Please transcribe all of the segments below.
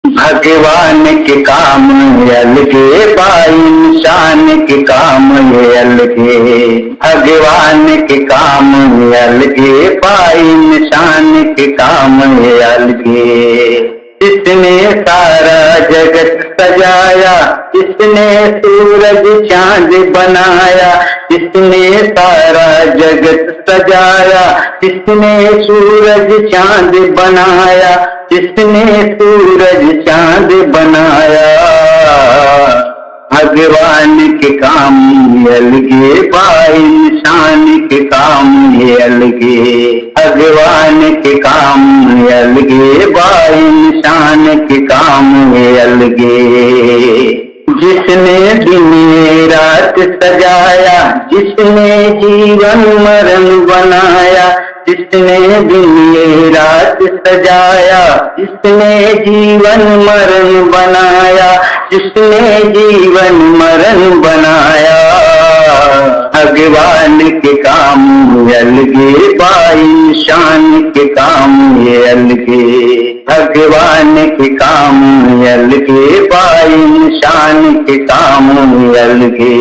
भगवान के काम अलगे बा, इंसान के काम अलगे। भगवान के काम अलगे बा, इंसान के काम अलगे। जिसने सारा जगत सजाया, जिसने सूरज चांद बनाया, जिसने सारा जगत सजाया, जिसने सूरज चांद बनाया, जिसने सूरज चांद बनाया। भगवान के काम अलगे बा, इंसान के काम अलगे। भगवान के काम अलगे बा, इंसान के काम अलगे। जिसने दिन रात सजाया, जिसने जीवन मरण बनाया, जिसने दिन रात सजाया, जिसने जीवन मरण बनाया, जिसने जीवन मरण बनाया। भगवान के काम अलगे बा, इंसान के काम अलगे। भगवान के काम अलगे बा, इंसान के काम अलगे।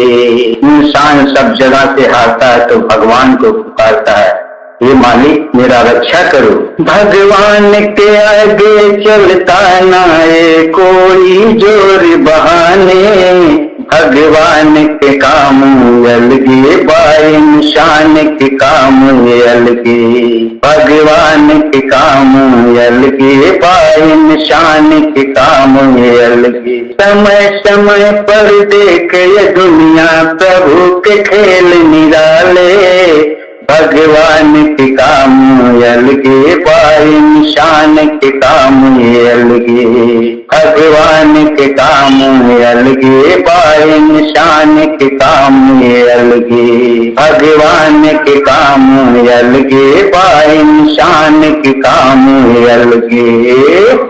इंसान सब जगह से हारता है तो भगवान को पुकारता है, ये मालिक मेरा रक्षा करो। भगवान के आगे चलता ना ये कोई जोर बहाने। भगवान के काम अलगे बा, इंसान के काम अलगे। भगवान के काम अलगे बा, इंसान के काम अलगे। समय समय पर देख ये दुनिया प्रभु के खेल निराले। भगवान के काम अलगे बा, इंसान के काम अलगे। भगवान के काम अलगे बा, इंसान के काम अलगे। भगवान के काम अलगे बा, इंसान के काम अलगे।